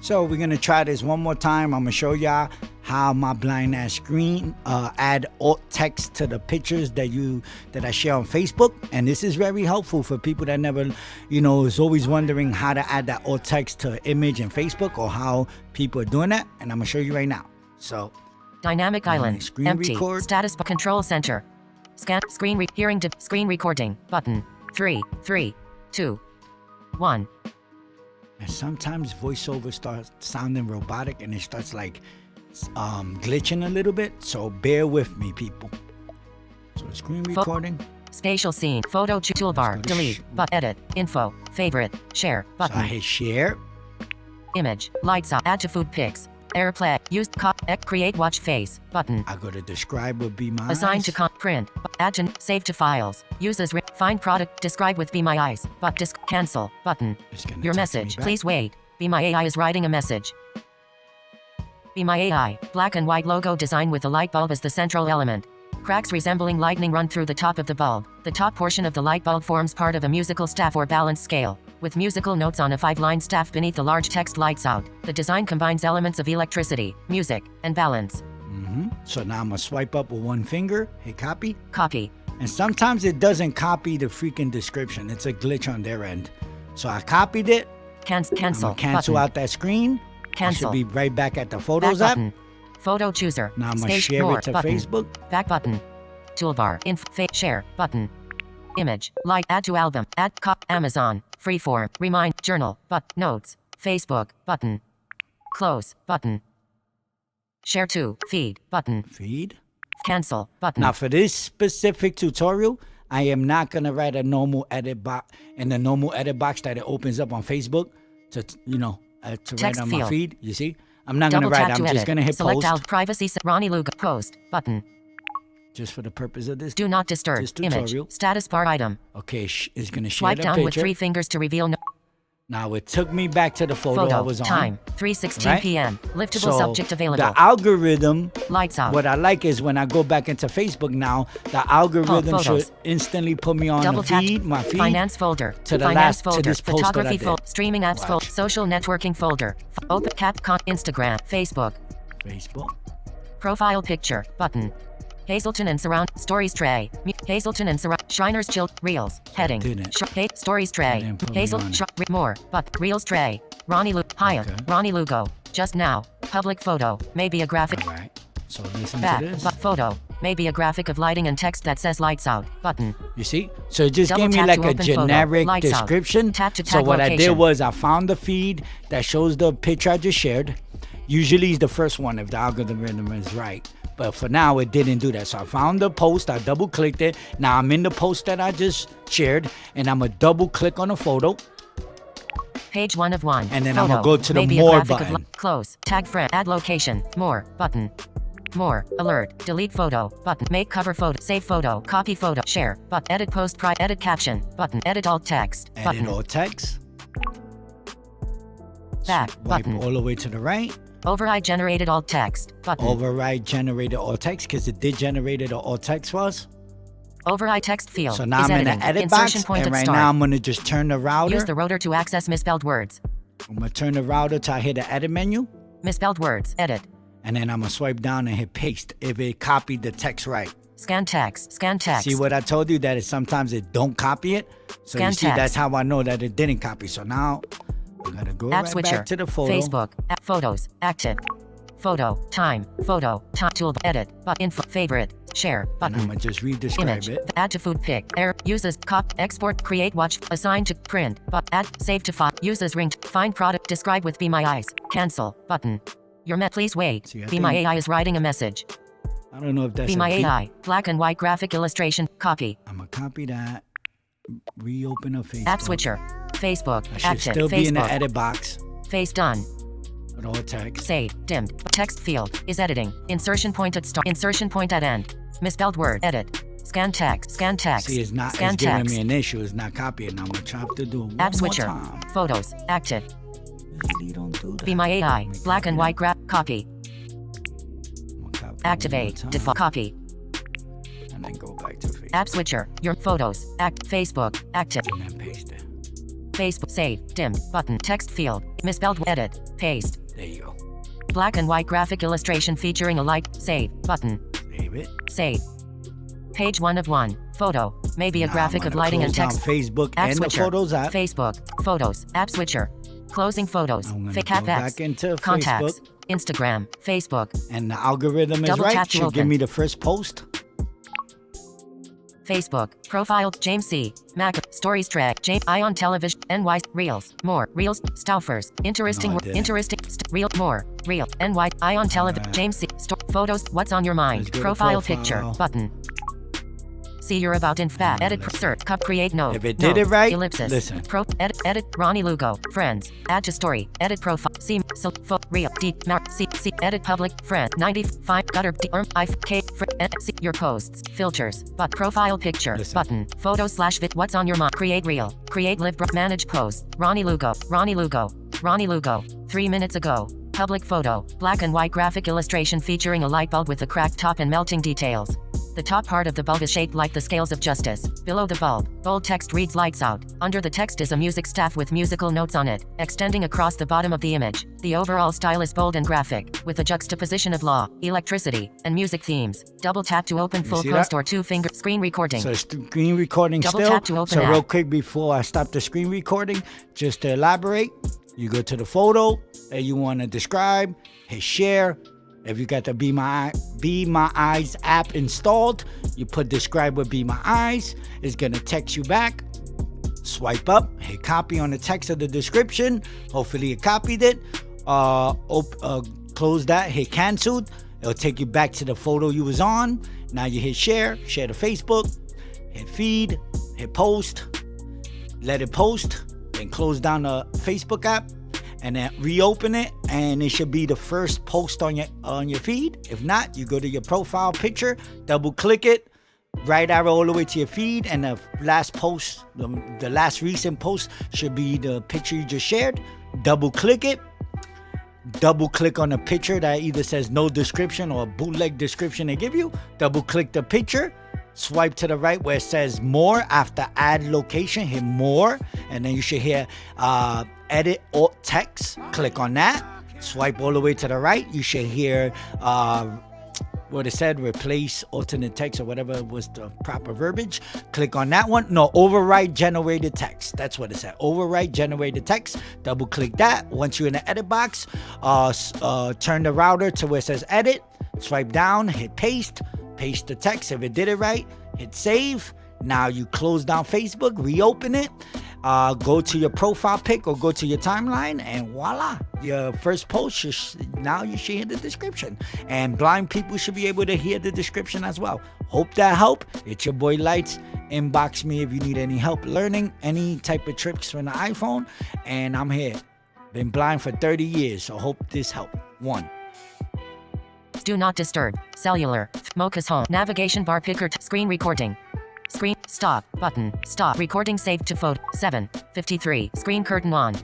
So we're gonna try this one more time. I'm gonna show y'all how my blind ass screen add alt text to the pictures that I share on Facebook. And this is very helpful for people that never, is always wondering how to add that alt text to image in Facebook or how people are doing that. And I'm gonna show you right now. So dynamic island, screen empty, record. status control center, scan screen hearing screen recording button. 3, 2, 1. And sometimes voiceover starts sounding robotic and it starts like glitching a little bit. So bear with me, people. So screen recording. Spatial scene. Photo toolbar. Delete. But edit. Info. Favorite. Share. Button. So I hit share. Image. Lightsout. Add to food pics. AirPlay. Used create watch face. Button. I go to describe would be my Assign eyes. to print. Add to save to files. Use as find product. Describe with Be My Eyes. But cancel. Button. Your message. Please wait. Be My AI is writing a message. Be My AI. Black and white logo design with the light bulb as the central element. Cracks resembling lightning run through the top of the bulb. The top portion of the light bulb forms part of a musical staff or balance scale, with musical notes on a 5-line staff beneath the large text Lights Out. The design combines elements of electricity, music, and balance. So now I'm going to swipe up with one finger, hit copy. Copy. And sometimes it doesn't copy the freaking description. It's a glitch on their end. So I copied it. Cancel. I'm cancel button. out that screen. Cancel. I should be right back at the Photos Back app. button. Photo chooser. Now I'm going to share more it to button. Facebook. Back button. Toolbar. Share button. Image. Add to album. Add Amazon. Freeform. Remind. Journal. Notes. Facebook. Button. Close. Button. Share to. Feed. Button. Feed. Cancel. Button. Now for this specific tutorial, I am not going to write a normal edit box in the normal edit box that it opens up on Facebook to write on my feed. You see? I'm not going to write. I'm just going to hit Select post. out privacy. Ronnie Lugo. Post. Button. Just for the purpose of this. Do not disturb. This tutorial. Image. Status bar item. Okay, it's going to share Swipe the down picture. with 3 fingers to reveal. Now it took me back to the photo I was on. Time 3:16 right? p.m. Liftable So subject available. the algorithm. Lights out. What I like is when I go back into Facebook now, the algorithm should instantly put me on the feed, my feed. Finance folder. To the Finance last folder. to this post Photography that I did. Streaming apps folder. Social networking folder. Open Instagram. Facebook. Profile picture. Button. Hazelton and Surround. Stories tray. Hazelton and Surround. Shriners Chill. Reels. Heading. Stories tray. Hazel. More. Reels tray. Ronnie Lugo. Hiya. Ronnie Lugo. Just now. Public photo. Maybe a graphic. All right. So listen Back. to this. Photo. Maybe a graphic of lighting and text that says Lights Out. Button. You see? So it just Double gave me tap like to a open photo. generic Lights out. description. Tap to So tag what I did location. was I found the feed that shows the picture I just shared. Usually it's the first one if the algorithm is right. But for now, it didn't do that. So I found the post. I double clicked it. Now I'm in the post that I just shared. And I'm going to double click on the photo. Page 1 of 1. And then photo. I'm going to go to the Maybe more a graphic button. Close. Tag friend. Add location. More. Button. More. Alert. Delete photo. Button. Make cover photo. Save photo. Copy photo. Share. Edit post. Edit caption. Button. Edit alt text. Button. Edit alt text. Back. Wipe Button. all the way to the right. Override generated alt text. Button. Override generated alt text because it did generated the alt text for us. Override text field. So now I'm in the edit box. And right now I'm going to just turn the router. Use the rotor to access misspelled words. I'm going to turn the router till I hit the edit menu. Misspelled words. Edit. And then I'm going to swipe down and hit paste if it copied the text right. Scan text. Scan text. See what I told you? That is sometimes it don't copy it. So Scan you see, text. that's how I know that it didn't copy. So now I'm going to go App right switcher. back to the photo. Facebook. Photos. Active. Photo. Time. Photo. Tool. Edit. Info. Favorite. Share. Button. And I'm going to just redescribe Image. it. Add to food pic. Uses. Export. Create. Watch. Assign to print. Add. Save to file. Uses ring. Find product. Describe with Be My Eyes. Cancel. Button. Please wait. See, Be My AI is writing a message. I don't know if that's Be My AI. Black and white graphic illustration. Copy. I'm going to copy that. Reopen a Facebook. App switcher. Facebook. I should Active. still Facebook. be in the edit box. Face done. With all text. Save. Dimmed. Text field. Is editing. Insertion point at start. Insertion point at end. Misspelled word. Edit. Scan text. Scan text. See, it's not. Scan It's giving text. me an issue. It's not copying. I'm going to try to do it one App more switcher. time. Photos. Active. Really don't do that. Be My AI. Black and white graph. Copy. I'm gonna copy Activate. one more time. Default. Copy. And then go back to Facebook. App switcher. Your photos. Facebook. Active. And then paste it. Facebook. Save. Dimmed. Button. Text field. Misspelled. Edit. Paste. There you go. Black and white graphic illustration featuring a light. Save. Button. Save it. Save. Page 1 of 1. Photo. Maybe a graphic of lighting and text. Facebook app and switcher. the Photos app. Facebook. Photos. App switcher. Closing photos. Cap back into contacts. Facebook. Instagram. Facebook. And the algorithm is Double right. tap to Should open. give me the first post. Facebook. Profile. James C. Mac. Stories track. James. Ion Television. NY. Reels. More. Reels. Stauffers. Interesting. No, I didn't. Interesting. Real. More. Real. NY. Ion Television. Right. James C. Photos. What's on your mind? Let's go to Profile profile. picture. Button. See your about in fat. Edit. Search. Cup. Create note. If it note, did it right, ellipsis. listen. Edit. Ronnie Lugo. Friends. Add to story. Edit profile. See. Real. D. Mark. See. Edit public. Friend. 95. Gutter. D. I. K. See your posts. Filters. But profile picture. Listen. Button. Photos/vid. What's on your mind? Create reel. Create live. Manage post. Ronnie Lugo. Ronnie Lugo. Ronnie Lugo. 3 minutes ago. Public photo. Black and white graphic illustration featuring a light bulb with a cracked top and melting details. The top part of the bulb is shaped like the scales of justice. Below the bulb, bold text reads "Lights Out." Under the text is a music staff with musical notes on it, extending across the bottom of the image. The overall style is bold and graphic, with a juxtaposition of law, electricity, and music themes. Double tap to open full post or 2-finger screen recording. So screen recording Double still. tap to open So app. real quick before I stop the screen recording, just to elaborate, you go to the photo that you want to describe, hit share. If you got the Be My Eyes app installed, you put describe with Be My Eyes. It's gonna text you back. Swipe up, hit copy on the text of the description. Hopefully you copied it. Close that, hit canceled. It'll take you back to the photo you was on. Now you hit share to Facebook, hit feed, hit post, let it post, then close down the Facebook app. And then reopen it, and it should be the first post on your feed. If not, you go to your profile picture, double click it, right arrow all the way to your feed, and the last post, the last recent post should be the picture you just shared. Double click it. Double click on the picture that either says no description or bootleg description they give you. Double click the picture. Swipe to the right where it says more. After add location, hit more, and then you should hear edit alt text. Click on that. Swipe all the way to the right. You should hear what it said, replace alternate text or whatever was the proper verbiage. Click on that one. No, overwrite generated text. That's what it said. Overwrite generated text. Double click that. Once you're in the edit box, turn the router to where it says edit. Swipe down, hit paste. Paste the text. If it did it right, hit save. Now you close down Facebook, reopen it, go to your profile pic or go to your timeline, and voila, your first post, now you should hear the description. And blind people should be able to hear the description as well. Hope that helped. It's your boy Lights. Inbox me if you need any help learning any type of tricks from the iPhone, and I'm here. Been blind for 30 years, so hope this helped. 1. Do not disturb. Cellular. Mocha's home. Navigation bar picker. Screen recording. Screen. Stop. Button. Stop. Recording saved to photo. 7:53. Screen curtain on.